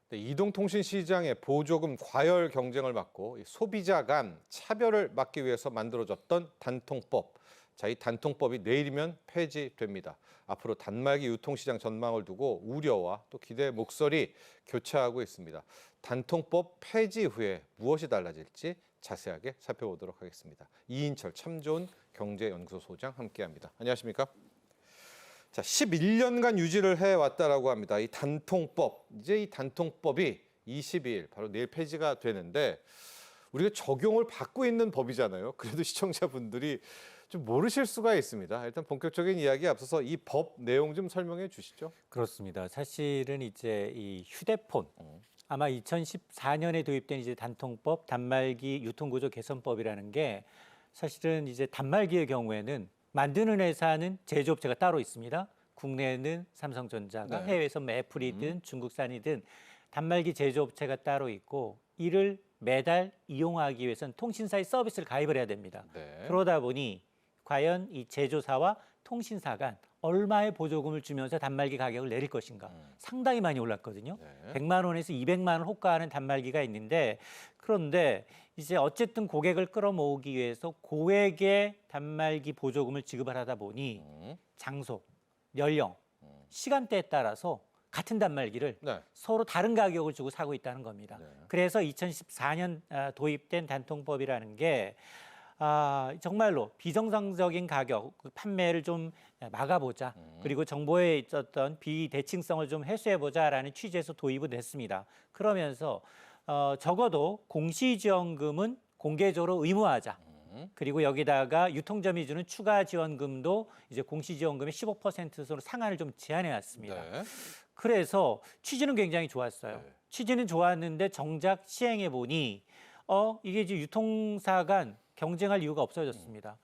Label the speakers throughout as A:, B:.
A: 네, 이동통신 시장의 보조금 과열 경쟁을 막고 소비자 간 차별을 막기 위해서 만들어졌던 단통법. 자, 이 단통법이 내일이면 폐지됩니다. 앞으로 단말기 유통시장 전망을 두고 우려와 또 기대 목소리 교차하고 있습니다. 단통법 폐지 후에 무엇이 달라질지 자세하게 살펴보도록 하겠습니다. 이인철 참 좋은 경제연구소 소장 함께합니다. 안녕하십니까? 자, 11년간 유지를 해왔다라고 합니다. 이 단통법, 이제 이 단통법이 22일 바로 내일 폐지가 되는데 우리가 적용을 받고 있는 법이잖아요. 그래도 시청자분들이 좀 모르실 수가 있습니다. 일단 본격적인 이야기에 앞서서 이 법 내용 좀 설명해 주시죠.
B: 그렇습니다. 사실은 이제 이 휴대폰 아마 2014년에 도입된 이제 단통법 단말기 유통구조 개선법이라는 게 사실은 이제 단말기의 경우에는 만드는 회사는 제조업체가 따로 있습니다. 국내에는 삼성전자가
A: 네.
B: 해외에서 뭐 애플이든 중국산이든 단말기 제조업체가 따로 있고 이를 매달 이용하기 위해서는 통신사의 서비스를 가입을 해야 됩니다.
A: 네.
B: 그러다 보니 과연 이 제조사와 통신사 간 얼마의 보조금을 주면서 단말기 가격을 내릴 것인가 상당히 많이 올랐거든요.
A: 네.
B: 100만 원에서 200만 원 호가하는 단말기가 있는데 그런데 이제 어쨌든 고객을 끌어모으기 위해서 고액의 단말기 보조금을 지급을 하다 보니 장소, 연령, 시간대에 따라서 같은 단말기를
A: 네.
B: 서로 다른 가격을 주고 사고 있다는 겁니다.
A: 네.
B: 그래서 2014년 도입된 단통법이라는 게 정말로 비정상적인 가격 판매를 좀 막아보자. 그리고 정보에 있었던 비대칭성을 좀 해소해보자라는 취지에서 도입이 됐습니다. 그러면서 적어도 공시지원금은 공개적으로 의무화하자. 그리고 여기다가 유통점이 주는 추가 지원금도 이제 공시지원금의 15%로 상한을 좀 제한해 왔습니다.
A: 네.
B: 그래서 취지는 굉장히 좋았어요.
A: 네.
B: 취지는 좋았는데 정작 시행해 보니 이게 이제 유통사 간 경쟁할 이유가 없어졌습니다.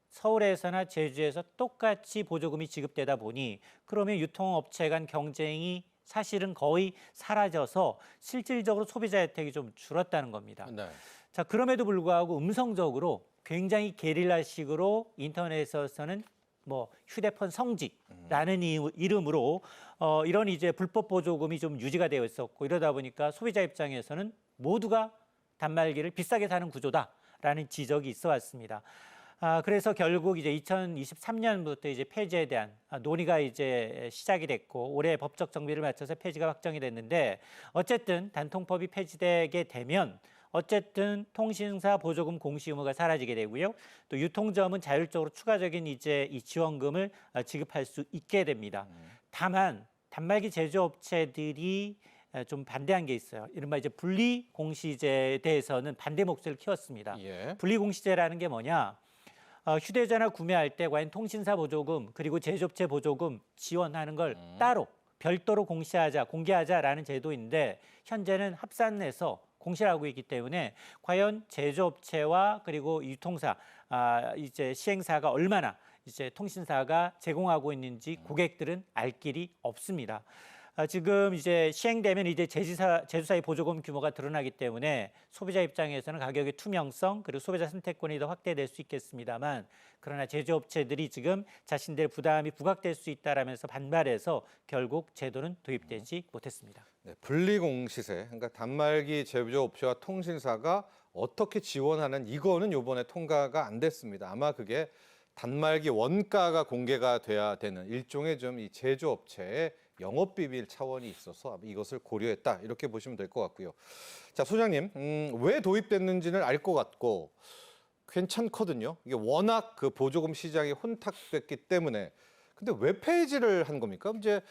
B: 서울에서나 제주에서 똑같이 보조금이 지급되다 보니 그러면 유통업체 간 경쟁이 사실은 거의 사라져서 실질적으로 소비자 혜택이 좀 줄었다는 겁니다.
A: 네.
B: 자, 그럼에도 불구하고 음성적으로 굉장히 게릴라식으로 인터넷에서는 뭐 휴대폰 성지라는 이름으로 이런 이제 불법 보조금이 좀 유지가 되어 있었고 이러다 보니까 소비자 입장에서는 모두가 단말기를 비싸게 사는 구조다라는 지적이 있어 왔습니다. 그래서 결국 이제 2023년부터 이제 폐지에 대한 논의가 이제 시작이 됐고 올해 법적 정비를 마쳐서 폐지가 확정이 됐는데 어쨌든 단통법이 폐지되게 되면 어쨌든 통신사 보조금 공시 의무가 사라지게 되고요. 또 유통점은 자율적으로 추가적인 이제 이 지원금을 지급할 수 있게 됩니다. 다만 단말기 제조업체들이 좀 반대한 게 있어요. 이른바 이제 분리공시제에 대해서는 반대 목소리를 키웠습니다.
A: 예.
B: 분리공시제라는 게 뭐냐? 휴대전화 구매할 때 과연 통신사 보조금 그리고 제조업체 보조금 지원하는 걸 따로 별도로 공개하자라는 제도인데 현재는 합산해서 공시를 하고 있기 때문에 과연 제조업체와 그리고 유통사 이제 시행사가 얼마나 이제 통신사가 제공하고 있는지 고객들은 알 길이 없습니다. 지금 이제 시행되면 이제 제조사의 보조금 규모가 드러나기 때문에 소비자 입장에서는 가격의 투명성 그리고 소비자 선택권이 더 확대될 수 있겠습니다만 그러나 제조업체들이 지금 자신들 부담이 부각될 수 있다라면서 반발해서 결국 제도는 도입되지 못했습니다.
A: 네, 분리공시세, 그러니까 단말기 제조업체와 통신사가 어떻게 지원하는 이거는 이번에 통과가 안 됐습니다. 아마 그게 단말기 원가가 공개가 돼야 되는 일종의 좀 이 제조업체의 영업 비밀 차원이 있어서 이것을 고려했다 이렇게 보시면 될 것 같고요. 자, 소장님, 왜 도입됐는지는 알 것 같고 괜찮거든요. 이게 워낙 그 보조금 시장이 혼탁됐기 때문에. 근데 왜 폐지를 한 겁니까? 이제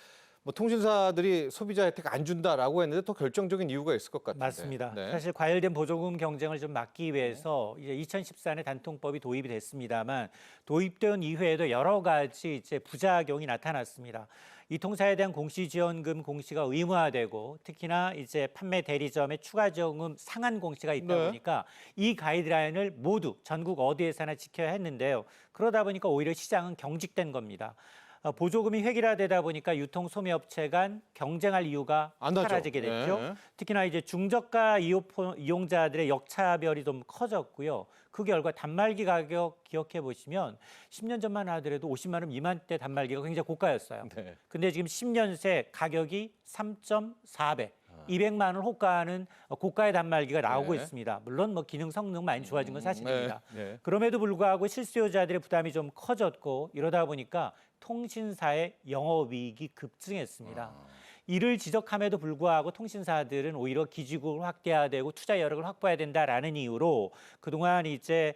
A: 뭐 통신사들이 소비자 혜택 안 준다라고 했는데 더 결정적인 이유가 있을 것 같은데.
B: 맞습니다.
A: 네.
B: 사실 과열된 보조금 경쟁을 좀 막기 위해서 이제 2014년에 단통법이 도입이 됐습니다만 도입된 이후에도 여러 가지 이제 부작용이 나타났습니다. 이 통사에 대한 공시지원금 공시가 의무화되고 특히나 이제 판매 대리점의 추가 지원금 상한 공시가 있다
A: 네.
B: 보니까 이 가이드라인을 모두 전국 어디에서나 지켜야 했는데요. 그러다 보니까 오히려 시장은 경직된 겁니다. 보조금이 획일화되다 보니까 유통소매업체 간 경쟁할 이유가
A: 안 하죠.
B: 사라지게 됐죠.
A: 네.
B: 특히나 이제 중저가 이용자들의 역차별이 좀 커졌고요. 그 결과 단말기 가격 기억해 보시면 10년 전만 하더라도 50만 원 미만대 단말기가 굉장히 고가였어요.
A: 네.
B: 근데 지금 10년 새 가격이 3.4배. 200만 원 호가하는 고가의 단말기가 나오고
A: 네.
B: 있습니다. 물론 뭐 기능 성능 많이 좋아진 건 사실입니다.
A: 네.
B: 그럼에도 불구하고 실수요자들의 부담이 좀 커졌고 이러다 보니까 통신사의 영업이익이 급증했습니다. 이를 지적함에도 불구하고 통신사들은 오히려 기지국을 확대해야 되고 투자 여력을 확보해야 된다라는 이유로 그동안 이제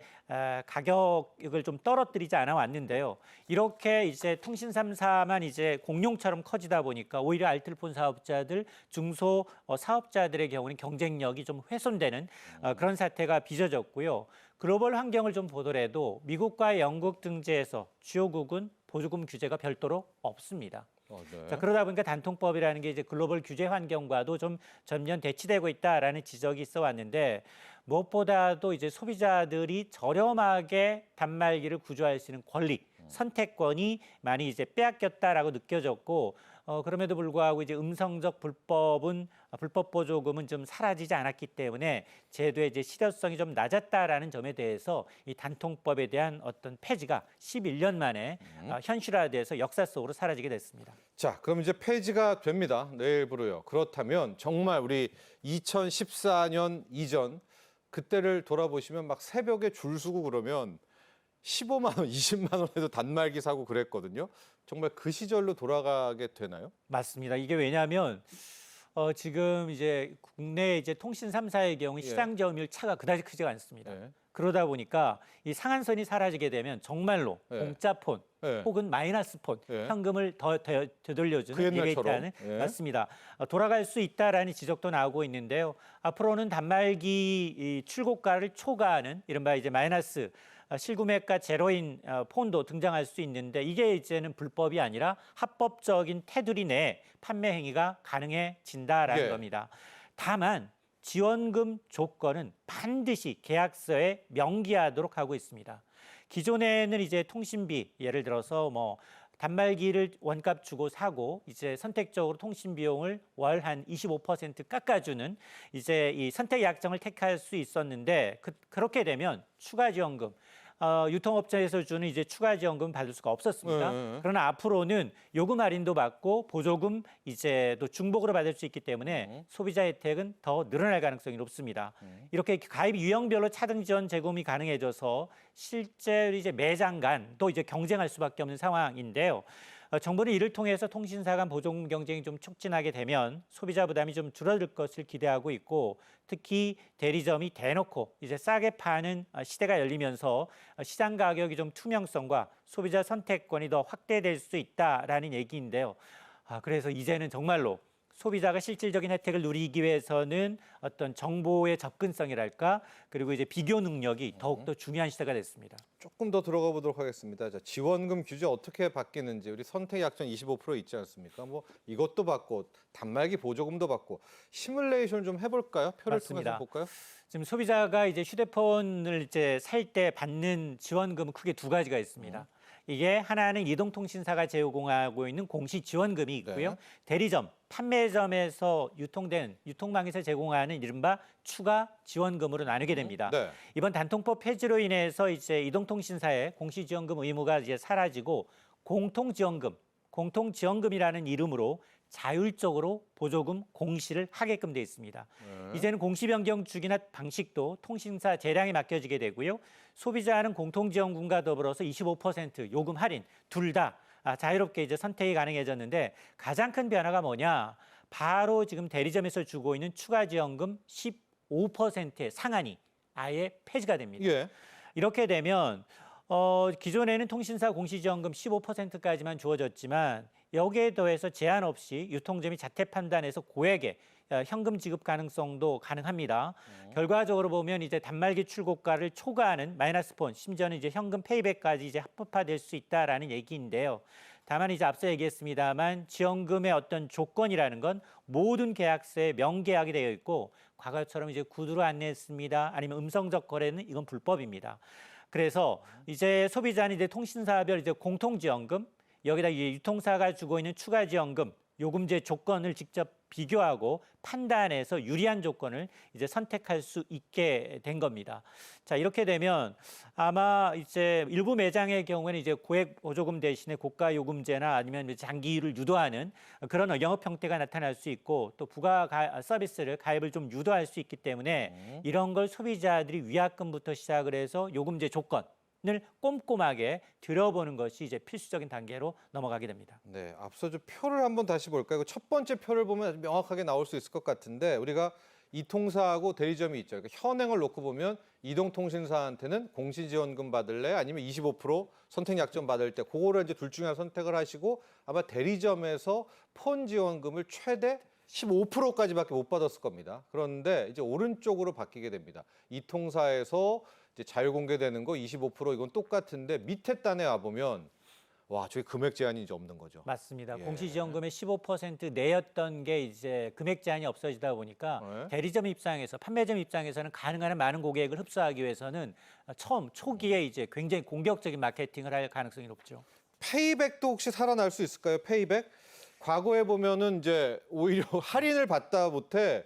B: 가격을 좀 떨어뜨리지 않아 왔는데요. 이렇게 이제 통신 3사만 이제 공룡처럼 커지다 보니까 오히려 알뜰폰 사업자들, 중소 사업자들의 경우는 경쟁력이 좀 훼손되는 그런 사태가 빚어졌고요. 글로벌 환경을 좀 보더라도 미국과 영국 등지에서 주요국은 보조금 규제가 별도로 없습니다.
A: 네.
B: 자, 그러다 보니까 단통법이라는 게 이제 글로벌 규제 환경과도 좀 전면 대치되고 있다라는 지적이 있어 왔는데 무엇보다도 이제 소비자들이 저렴하게 단말기를 구조할 수 있는 권리, 선택권이 많이 이제 빼앗겼다라고 느껴졌고 그럼에도 불구하고 이제 음성적 불법 보조금은 좀 사라지지 않았기 때문에 제도의 이제 실효성이 좀 낮았다라는 점에 대해서 이 단통법에 대한 어떤 폐지가 11년 만에 현실화돼서 역사 속으로 사라지게 됐습니다.
A: 자, 그럼 이제 폐지가 됩니다. 내일부로요. 그렇다면 정말 우리 2014년 이전 그때를 돌아보시면 막 새벽에 줄 서고 그러면 15만 원, 20만 원에도 단말기 사고 그랬거든요. 정말 그 시절로 돌아가게 되나요?
B: 맞습니다. 이게 왜냐하면 지금 이제 국내 이제 통신 3사의 경우 시장 점유율 차가 그다지 크지가 않습니다.
A: 네.
B: 그러다 보니까 이 상한선이 사라지게 되면 정말로
A: 네.
B: 공짜폰
A: 네.
B: 혹은 마이너스 폰
A: 네.
B: 현금을 더
A: 그
B: 되돌려주는
A: 옛날처럼.
B: 리베이트하는
A: 네.
B: 맞습니다. 돌아갈 수 있다라는 지적도 나오고 있는데요. 앞으로는 단말기 이 출고가를 초과하는 이른바 이제 마이너스 실구매가 제로인 폰도 등장할 수 있는데 이게 이제는 불법이 아니라 합법적인 테두리 내에 판매 행위가 가능해진다라는
A: 예.
B: 겁니다. 다만 지원금 조건은 반드시 계약서에 명기하도록 하고 있습니다. 기존에는 이제 통신비 예를 들어서 뭐 단말기를 원값 주고 사고 이제 선택적으로 통신 비용을 월 한 25% 깎아주는 이제 이 선택 약정을 택할 수 있었는데 그렇게 되면 추가 지원금 유통업체에서 주는 이제 추가 지원금 받을 수가 없었습니다. 그러나 앞으로는 요금 할인도 받고 보조금 이제 또 중복으로 받을 수 있기 때문에 소비자 혜택은 더 늘어날 가능성이 높습니다. 이렇게 가입 유형별로 차등 지원 제공이 가능해져서 실제 이제 매장 간 또 이제 경쟁할 수밖에 없는 상황인데요. 정부는 이를 통해서 통신사 간 보조금 경쟁이 좀 촉진하게 되면 소비자 부담이 좀 줄어들 것을 기대하고 있고 특히 대리점이 대놓고 이제 싸게 파는 시대가 열리면서 시장 가격이 좀 투명성과 소비자 선택권이 더 확대될 수 있다라는 얘기인데요. 그래서 이제는 정말로 소비자가 실질적인 혜택을 누리기 위해서는 어떤 정보의 접근성이랄까 그리고 이제 비교 능력이 더욱더 중요한 시대가 됐습니다.
A: 조금 더 들어가 보도록 하겠습니다. 자, 지원금 규제 어떻게 바뀌는지 우리 선택 약정 25% 있지 않습니까? 뭐 이것도 받고 단말기 보조금도 받고 시뮬레이션 좀 해볼까요? 표를
B: 맞습니다.
A: 통해서 볼까요?
B: 지금 소비자가 이제 휴대폰을 이제 살 때 받는 지원금은 크게 두 가지가 있습니다. 이게 하나는 이동통신사가 제공하고 있는 공시 지원금이 있고요.
A: 네.
B: 대리점, 판매점에서 유통된 유통망에서 제공하는 이른바 추가 지원금으로 나누게 됩니다.
A: 네.
B: 이번 단통법 폐지로 인해서 이제 이동통신사의 공시 지원금 의무가 이제 사라지고 공통지원금이라는 이름으로 자율적으로 보조금 공시를 하게끔 돼 있습니다. 이제는 공시 변경 주기나 방식도 통신사 재량에 맡겨지게 되고요. 소비자는 공통지원금과 더불어서 25% 요금 할인 둘 다 자유롭게 이제 선택이 가능해졌는데 가장 큰 변화가 뭐냐? 바로 지금 대리점에서 주고 있는 추가 지원금 15%의 상한이 아예 폐지가 됩니다.
A: 예.
B: 이렇게 되면 기존에는 통신사 공시지원금 15%까지만 주어졌지만 여기에 더해서 제한 없이 유통점이 자태 판단해서 고액의 현금 지급 가능성도 가능합니다. 결과적으로 보면 이제 단말기 출고가를 초과하는 마이너스 폰, 심지어는 이제 현금 페이백까지 이제 합법화될 수 있다라는 얘기인데요. 다만 이제 앞서 얘기했습니다만 지원금의 어떤 조건이라는 건 모든 계약서에 명계약이 되어 있고 과거처럼 이제 구두로 안내했습니다. 아니면 음성적 거래는 이건 불법입니다. 그래서 이제 소비자는 이제 통신사별 이제 공통지원금 여기다 이제 유통사가 주고 있는 추가 지원금 요금제 조건을 직접 비교하고 판단해서 유리한 조건을 이제 선택할 수 있게 된 겁니다. 자, 이렇게 되면 아마 이제 일부 매장의 경우에는 이제 고액 보조금 대신에 고가 요금제나 아니면 장기를 유도하는 그런 영업 형태가 나타날 수 있고 또 서비스를 가입을 좀 유도할 수 있기 때문에 이런 걸 소비자들이 위약금부터 시작을 해서 요금제 조건 을 꼼꼼하게 들여보는 것이 이제 필수적인 단계로 넘어가게 됩니다.
A: 네, 앞서 좀 표를 한번 다시 볼까요? 첫 번째 표를 보면 명확하게 나올 수 있을 것 같은데 우리가 이통사하고 대리점이 있죠. 그러니까 현행을 놓고 보면 이동통신사한테는 공시지원금 받을래 아니면 25% 선택약정 받을 때 그거를 이제 둘 중에 하나 선택을 하시고 아마 대리점에서 폰 지원금을 최대 15%까지밖에 못 받았을 겁니다. 그런데 이제 오른쪽으로 바뀌게 됩니다. 이통사에서 이제 자유 공개되는 거 25% 이건 똑같은데 밑에 단에 와 보면 와, 저기 금액 제한이 이제 없는 거죠.
B: 맞습니다.
A: 예.
B: 공시지원금의 15% 내였던 게 이제 금액 제한이 없어지다 보니까
A: 네.
B: 대리점 입장에서 판매점 입장에서는 가능한 한 많은 고객을 흡수하기 위해서는 초기에 이제 굉장히 공격적인 마케팅을 할 가능성이 높죠.
A: 페이백도 혹시 살아날 수 있을까요? 페이백? 과거에 보면은 이제 오히려 할인을 받다 못해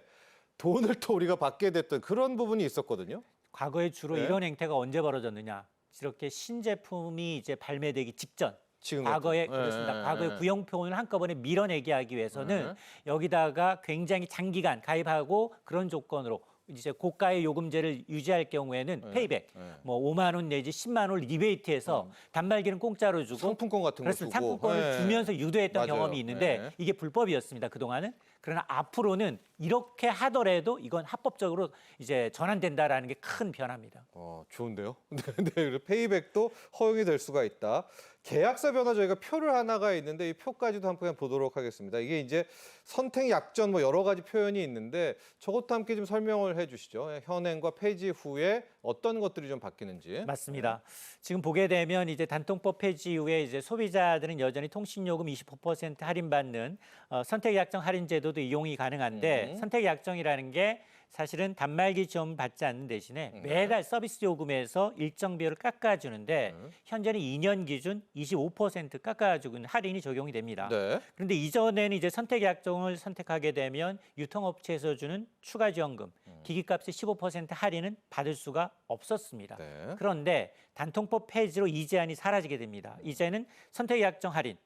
A: 돈을 또 우리가 받게 됐던 그런 부분이 있었거든요.
B: 과거에 주로
A: 네.
B: 이런 행태가 언제 벌어졌느냐? 이렇게 신제품이 이제 발매되기 직전.
A: 지금
B: 과거에
A: 같은.
B: 그렇습니다.
A: 예,
B: 과거에
A: 예.
B: 구형폰을 한꺼번에 밀어내게 하기 위해서는
A: 네.
B: 여기다가 굉장히 장기간 가입하고 그런 조건으로 이제 고가의 요금제를 유지할 경우에는
A: 네.
B: 페이백,
A: 네.
B: 뭐 5만 원 내지 10만 원 리베이트해서 단말기는 공짜로 주고
A: 상품권 같은 거
B: 그렇습니다.
A: 주고.
B: 상품권을
A: 예.
B: 주면서 유도했던
A: 맞아요.
B: 경험이 있는데
A: 네.
B: 이게 불법이었습니다. 그동안은. 그러나 앞으로는 이렇게 하더라도 이건 합법적으로 이제 전환된다라는 게 큰 변화입니다.
A: 좋은데요. 네, 그리고 페이백도 허용이 될 수가 있다. 계약서 변화 저희가 표를 하나가 있는데 이 표까지도 한번 보도록 하겠습니다. 이게 이제 선택 약전 뭐 여러 가지 표현이 있는데 저것도 함께 좀 설명을 해주시죠. 현행과 폐지 후에 어떤 것들이 좀 바뀌는지.
B: 맞습니다. 지금 보게 되면 이제 단통법 폐지 이후에 이제 소비자들은 여전히 통신요금 25% 할인받는 선택약정 할인 제도도 이용이 가능한데 선택약정이라는 게 사실은 단말기 지원 받지 않는 대신에 매달 서비스 요금에서 일정 비율을 깎아주는데 현재는 2년 기준 25% 깎아주고 있는 할인이 적용이 됩니다.
A: 네.
B: 그런데 이전에는 이제 선택약정을 선택하게 되면 유통업체에서 주는 추가 지원금, 기기값의 15% 할인은 받을 수가 없었습니다.
A: 네.
B: 그런데 단통법 폐지로 이 제한이 사라지게 됩니다. 이제는 선택약정 할인,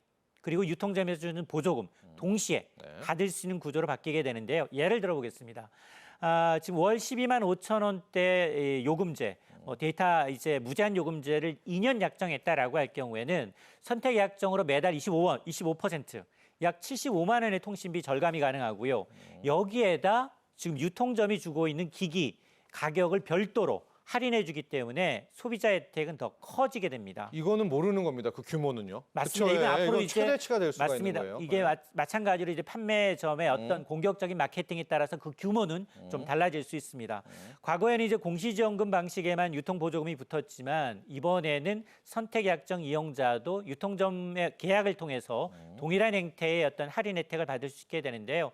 B: 그리고 유통점에서 주는 보조금 동시에 받을 수 있는 구조로 바뀌게 되는데요. 예를 들어 보겠습니다. 지금 월 12만 5천 원대 요금제, 데이터 이제 무제한 요금제를 2년 약정했다라고 할 경우에는 선택 약정으로 매달 25%, 약 75만 원의 통신비 절감이 가능하고요. 여기에다 지금 유통점이 주고 있는 기기 가격을 별도로 할인해주기 때문에 소비자 혜택은 더 커지게 됩니다.
A: 이거는 모르는 겁니다. 그 규모는요.
B: 맞습니다.
A: 그쵸?
B: 이건 앞으로
A: 이건
B: 이제
A: 최대치가 될 수가
B: 맞습니다.
A: 있는 거예요.
B: 이게 마찬가지로 이제 판매점의 어떤 공격적인 마케팅에 따라서 그 규모는 좀 달라질 수 있습니다. 과거에는 이제 공시지원금 방식에만 유통보조금이 붙었지만 이번에는 선택약정 이용자도 유통점의 계약을 통해서 동일한 행태의 어떤 할인 혜택을 받을 수 있게 되는데요.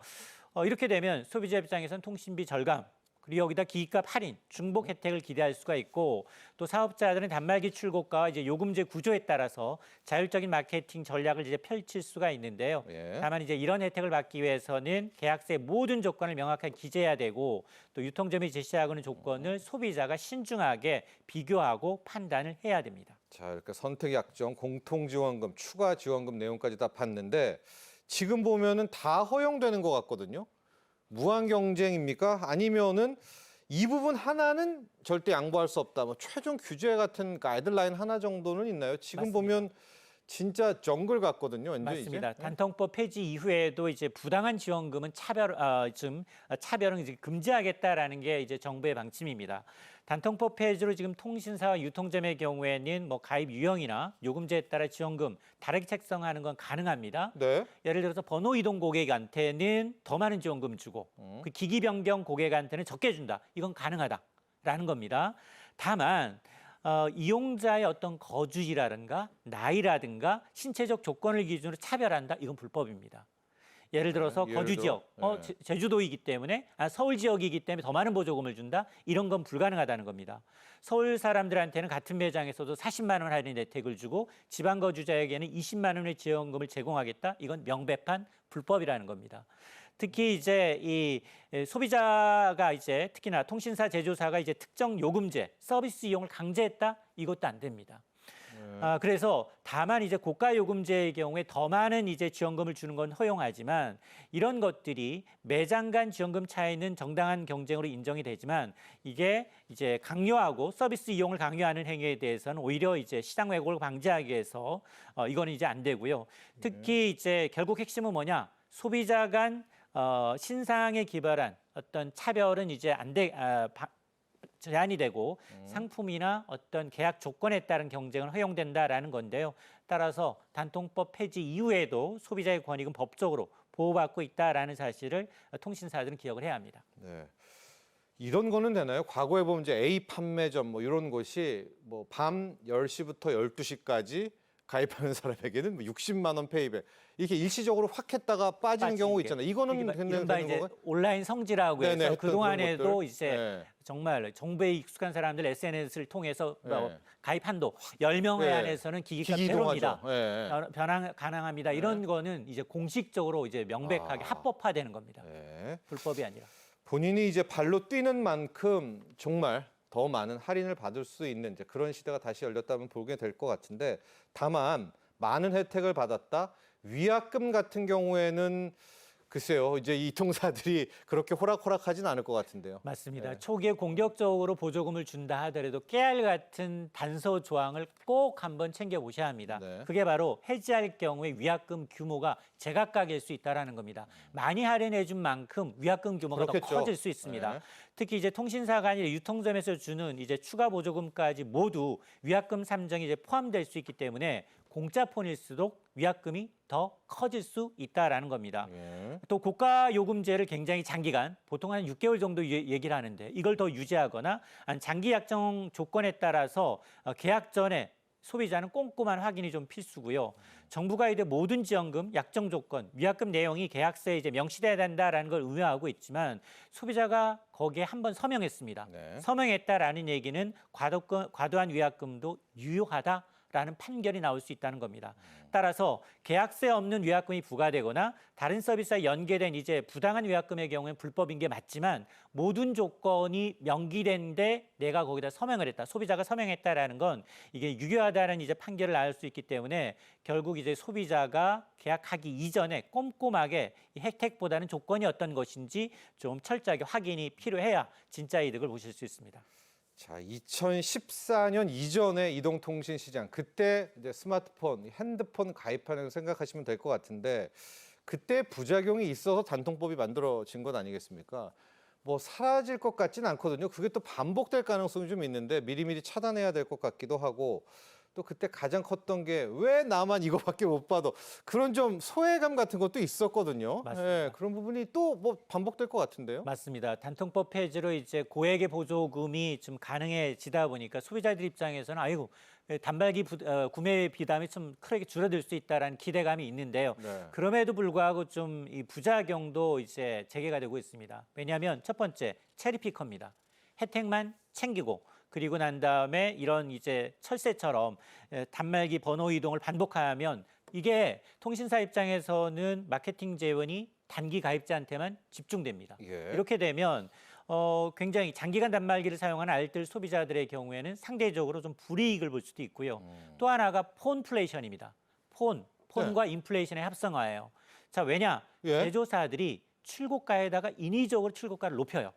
B: 이렇게 되면 소비자 입장에서는 통신비 절감, 그리고 여기다 기기값 할인, 중복 혜택을 기대할 수가 있고 또 사업자들은 단말기 출고가와 이제 요금제 구조에 따라서 자율적인 마케팅 전략을 이제 펼칠 수가 있는데요.
A: 예.
B: 다만 이제 이런 혜택을 받기 위해서는 계약서의 모든 조건을 명확하게 기재해야 되고 또 유통점이 제시하고는 조건을 소비자가 신중하게 비교하고 판단을 해야 됩니다.
A: 자, 이렇게 선택 약정, 공통 지원금, 추가 지원금 내용까지 다 봤는데 지금 보면은 다 허용되는 것 같거든요. 무한 경쟁입니까? 아니면은 이 부분 하나는 절대 양보할 수 없다. 뭐 최종 규제 같은 가이드라인 하나 정도는 있나요? 지금
B: 맞습니다.
A: 보면 진짜 정글 같거든요. 이제
B: 맞습니다.
A: 이제.
B: 단통법 폐지 이후에도 이제 부당한 지원금은 차별은 이제 금지하겠다라는 게 이제 정부의 방침입니다. 단통법 폐지로 지금 통신사와 유통점의 경우에는 뭐 가입 유형이나 요금제에 따라 지원금 다르게 책정하는 건 가능합니다.
A: 네.
B: 예를 들어서 번호 이동 고객한테는 더 많은 지원금 주고 그 기기 변경 고객한테는 적게 준다. 이건 가능하다라는 겁니다. 다만 이용자의 어떤 거주지라든가 나이라든가 신체적 조건을 기준으로 차별한다. 이건 불법입니다. 예를 들어서
A: 예를
B: 거주
A: 들어?
B: 지역,
A: 네.
B: 제주도이기 때문에 서울 지역이기 때문에 더 많은 보조금을 준다. 이런 건 불가능하다는 겁니다. 서울 사람들한테는 같은 매장에서도 40만 원 할인 혜택을 주고 지방 거주자에게는 20만 원의 지원금을 제공하겠다. 이건 명백한 불법이라는 겁니다. 특히 이제 이 소비자가 이제 특히나 통신사 제조사가 이제 특정 요금제 서비스 이용을 강제했다. 이것도 안 됩니다. 그래서 다만 이제 고가 요금제의 경우에 더 많은 이제 지원금을 주는 건 허용하지만 이런 것들이 매장 간 지원금 차이는 정당한 경쟁으로 인정이 되지만 이게 이제 강요하고 서비스 이용을 강요하는 행위에 대해서는 오히려 이제 시장 왜곡을 방지하기 위해서 이거는 이제 안 되고요. 특히 이제 결국 핵심은 뭐냐? 소비자 간 신상에 기반한 어떤 차별은 이제 제한이 되고 상품이나 어떤 계약 조건에 따른 경쟁은 허용된다라는 건데요. 따라서 단통법 폐지 이후에도 소비자의 권익은 법적으로 보호받고 있다라는 사실을 통신사들은 기억을 해야 합니다.
A: 네. 이런 거는 되나요? 과거에 보면 이제 A 판매점 뭐 이런 곳이 뭐 밤 10시부터 12시까지 가입하는 사람에게는 뭐 60만 원 페이백 이렇게 일시적으로 확 했다가 빠지는 경우 있잖아요. 이거는
B: 이른바
A: 되는
B: 이제
A: 건가요?
B: 온라인 성지라고
A: 네네,
B: 해서
A: 했던 그런
B: 그동안에도
A: 것들.
B: 이제
A: 네.
B: 정말 정보에 익숙한 사람들 SNS를 통해서
A: 네.
B: 가입 한도 10명
A: 네.
B: 안에서는 기기가
A: 기기
B: 제로입니다.
A: 이동하죠. 네.
B: 변환 가능합니다. 이런 거는 이제 공식적으로 이제 명백하게 합법화되는 겁니다.
A: 네.
B: 불법이 아니라.
A: 본인이 이제 발로 뛰는 만큼 정말 더 많은 할인을 받을 수 있는 이제 그런 시대가 다시 열렸다면 보게 될 것 같은데 다만 많은 혜택을 받았다. 위약금 같은 경우에는 글쎄요. 이제 이 통사들이 그렇게 호락호락하진 않을 것 같은데요.
B: 맞습니다.
A: 네.
B: 초기에 공격적으로 보조금을 준다 하더라도 깨알 같은 단서 조항을 꼭 한번 챙겨보셔야 합니다.
A: 네.
B: 그게 바로 해지할 경우에 위약금 규모가 제각각일 수 있다는 겁니다. 많이 할인해 준 만큼 위약금 규모가
A: 그렇겠죠.
B: 더 커질 수 있습니다.
A: 네.
B: 특히 이제 통신사가 아니라 유통점에서 주는 이제 추가 보조금까지 모두 위약금 산정이 이제 포함될 수 있기 때문에 공짜 폰일수록 위약금이 더 커질 수 있다라는 겁니다.
A: 예.
B: 또 고가 요금제를 굉장히 장기간 보통 한 6개월 정도 얘기를 하는데 이걸 더 유지하거나 장기 약정 조건에 따라서 계약 전에 소비자는 꼼꼼한 확인이 좀 필수고요. 정부가 이제 모든 지원금, 약정 조건, 위약금 내용이 계약서에 이제 명시돼야 된다라는 걸 의무화하고 있지만 소비자가 거기에 한번 서명했습니다.
A: 네.
B: 서명했다라는 얘기는 과도한 위약금도 유효하다. 라는 판결이 나올 수 있다는 겁니다. 따라서 계약서에 없는 위약금이 부과되거나 다른 서비스와 연계된 이제 부당한 위약금의 경우에는 불법인 게 맞지만 모든 조건이 명기된데 내가 거기다 서명을 했다. 소비자가 서명했다라는 건 이게 유효하다는 이제 판결을 나올 수 있기 때문에 결국 이제 소비자가 계약하기 이전에 꼼꼼하게 이 혜택보다는 조건이 어떤 것인지 좀 철저하게 확인이 필요해야 진짜 이득을 보실 수 있습니다.
A: 자, 2014년 이전의 이동통신 시장 그때 이제 스마트폰, 핸드폰 가입하는 거 생각하시면 될 것 같은데 그때 부작용이 있어서 단통법이 만들어진 것 아니겠습니까? 뭐 사라질 것 같지는 않거든요. 그게 또 반복될 가능성이 좀 있는데 미리미리 차단해야 될 것 같기도 하고 또 그때 가장 컸던 게 왜 나만 이거밖에 못 받아 그런 좀 소외감 같은 것도 있었거든요.
B: 맞습니다.
A: 예, 그런 부분이 또 뭐 반복될 것 같은데요.
B: 맞습니다. 단통법 폐지로 이제 고액의 보조금이 좀 가능해지다 보니까 소비자들 입장에서는 아이고 단말기 구매 비담이 좀 크게 줄어들 수 있다라는 기대감이 있는데요.
A: 네.
B: 그럼에도 불구하고 좀 이 부작용도 이제 제기가 되고 있습니다. 왜냐하면 첫 번째 체리피커입니다. 혜택만 챙기고 그리고 난 다음에 이런 이제 철새처럼 단말기 번호 이동을 반복하면 이게 통신사 입장에서는 마케팅 재원이 단기 가입자한테만 집중됩니다.
A: 예.
B: 이렇게 되면 굉장히 장기간 단말기를 사용하는 알뜰 소비자들의 경우에는 상대적으로 좀 불이익을 볼 수도 있고요. 또 하나가 폰플레이션입니다. 폰과 인플레이션의 합성화예요. 자, 왜냐?
A: 예.
B: 제조사들이 출고가에다가 인위적으로 출고가를 높여요.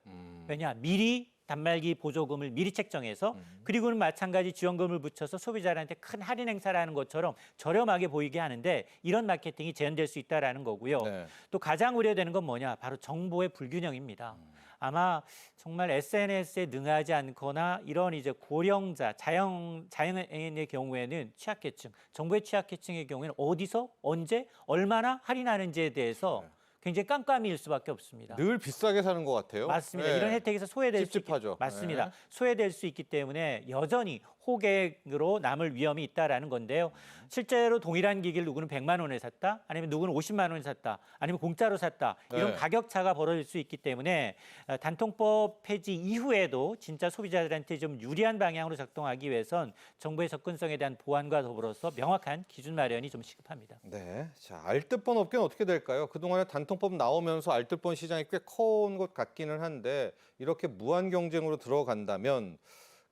B: 왜냐? 미리 단말기 보조금을 미리 책정해서 그리고는 마찬가지 지원금을 붙여서 소비자한테 큰 할인 행사를 하는 것처럼 저렴하게 보이게 하는데 이런 마케팅이 재현될 수 있다라는 거고요.
A: 네.
B: 또 가장 우려되는 건 뭐냐? 바로 정보의 불균형입니다. 아마 정말 SNS에 능하지 않거나 이런 이제 고령자, 자영인의 경우에는 취약계층, 정보의 취약계층의 경우에는 어디서, 언제, 얼마나 할인하는지에 대해서 굉장히 깜깜이일 수밖에 없습니다.
A: 늘 비싸게 사는 것 같아요.
B: 맞습니다.
A: 예.
B: 이런 혜택에서 소외될 수
A: 찝찝하죠.
B: 맞습니다.
A: 네.
B: 소외될 수 있기 때문에 여전히 호객으로 남을 위험이 있다라는 건데요. 실제로 동일한 기기를 누구는 100만 원에 샀다, 아니면 누구는 50만 원에 샀다, 아니면 공짜로 샀다 이런
A: 네.
B: 가격 차가 벌어질 수 있기 때문에 단통법 폐지 이후에도 진짜 소비자들한테 좀 유리한 방향으로 작동하기 위해선 정부의 접근성에 대한 보완과 더불어서 명확한 기준 마련이 좀 시급합니다.
A: 네. 자, 알뜰폰 업계는 어떻게 될까요? 그동안에 단통법 나오면서 알뜰폰 시장이 꽤 커온 것 같기는 한데 이렇게 무한 경쟁으로 들어간다면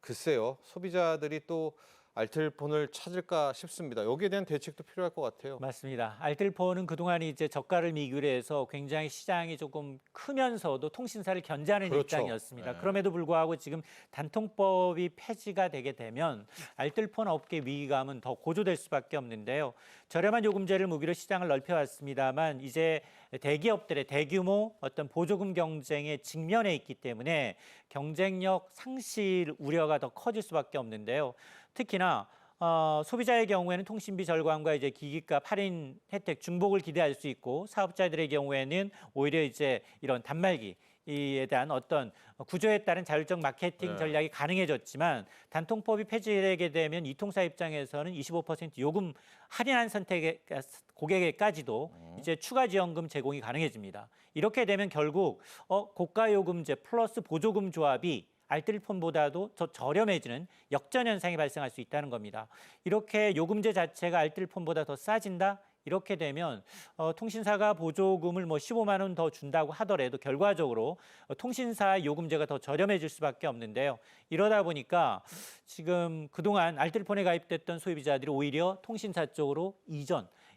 A: 글쎄요. 소비자들이 또 알뜰폰을 찾을까 싶습니다. 여기에 대한 대책도 필요할 것 같아요.
B: 맞습니다. 알뜰폰은 그동안 이제 저가를 미기로 해서 굉장히 시장이 조금 크면서도 통신사를 견제하는
A: 그렇죠.
B: 입장이었습니다.
A: 네.
B: 그럼에도 불구하고 지금 단통법이 폐지가 되게 되면 알뜰폰 업계 위기감은 더 고조될 수밖에 없는데요. 저렴한 요금제를 무기로 시장을 넓혀왔습니다만 이제 대기업들의 대규모 어떤 보조금 경쟁에 직면해 있기 때문에 경쟁력 상실 우려가 더 커질 수밖에 없는데요. 특히나 소비자의 경우에는 통신비 절감과 이제 기기값 할인 혜택 중복을 기대할 수 있고 사업자들의 경우에는 오히려 이제 이런 단말기 이에 대한 어떤 구조에 따른 자율적 마케팅
A: 네.
B: 전략이 가능해졌지만 단통법이 폐지되게 되면 이통사 입장에서는 25% 요금 할인한 선택의 고객에까지도 이제 추가 지원금 제공이 가능해집니다. 이렇게 되면 결국 고가 요금제 플러스 보조금 조합이 알뜰폰보다도 더 저렴해지는 역전 현상이 발생할 수 있다는 겁니다. 이렇게 요금제 자체가 알뜰폰보다 더 싸진다? 이렇게 되면 통신사가 보조금을 뭐 15만 원 더 준다고 하더라도 결과적으로 통신사 요금제가 더 저렴해질 수밖에 없는데요. 이러다 보니까 지금 그동안 알뜰폰에 가입됐던 소비자들이 오히려 통신사 쪽으로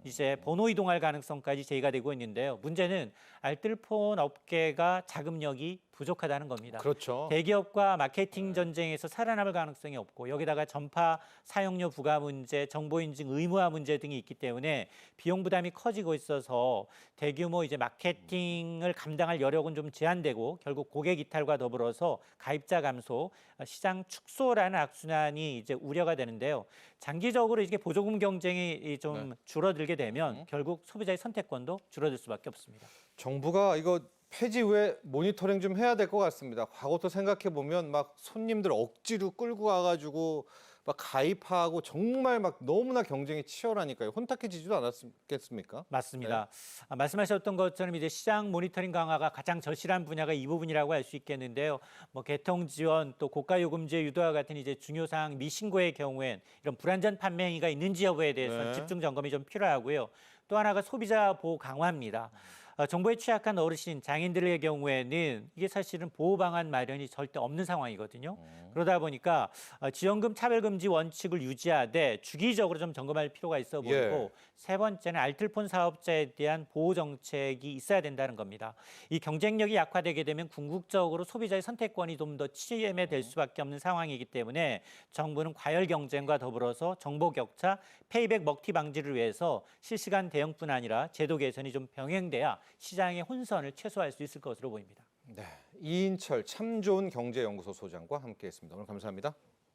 B: 이제 번호 이동할 가능성까지 제기가 되고 있는데요. 문제는 알뜰폰 업계가 자금력이 부족하다는 겁니다.
A: 그렇죠.
B: 대기업과 마케팅 전쟁에서 살아남을 가능성이 없고 여기다가 전파 사용료 부과 문제, 정보 인증 의무화 문제 등이 있기 때문에 비용 부담이 커지고 있어서 대규모 이제 마케팅을 감당할 여력은 좀 제한되고 결국 고객 이탈과 더불어서 가입자 감소, 시장 축소라는 악순환이 이제 우려가 되는데요. 장기적으로 이게 보조금 경쟁이 좀 줄어들게 되면 결국 소비자의 선택권도 줄어들 수밖에 없습니다.
A: 정부가 이거 폐지 후에 모니터링 좀 해야 될 것 같습니다. 과거부터 생각해 보면 막 손님들 억지로 끌고 와가지고 막 가입하고 정말 막 너무나 경쟁이 치열하니까요. 혼탁해지지도 않았겠습니까?
B: 맞습니다. 말씀하셨던 것처럼 이제 시장 모니터링 강화가 가장 절실한 분야가 이 부분이라고 할 수 있겠는데요. 뭐 개통 지원 또 고가 요금제 유도와 같은 이제 중요 사항 미신고의 경우엔 이런 불안전 판매 행위가 있는지 여부에 대해서
A: 네.
B: 집중 점검이 좀 필요하고요. 또 하나가 소비자 보호 강화입니다. 정보에 취약한 어르신, 장인들의 경우에는 이게 사실은 보호 방안 마련이 절대 없는 상황이거든요. 그러다 보니까 지원금 차별금지 원칙을 유지하되 주기적으로 좀 점검할 필요가 있어 보이고
A: 예.
B: 세 번째는 알뜰폰 사업자에 대한 보호 정책이 있어야 된다는 겁니다. 이 경쟁력이 약화되게 되면 궁극적으로 소비자의 선택권이 좀 더 침해될 수밖에 없는 상황이기 때문에 정부는 과열 경쟁과 더불어서 정보 격차, 페이백 먹튀 방지를 위해서 실시간 대응뿐 아니라 제도 개선이 좀 병행돼야 시장의 혼선을 최소화할 수 있을 것으로 보입니다.
A: 네. 이인철 참 좋은 경제연구소 소장과 함께했습니다. 오늘 감사합니다.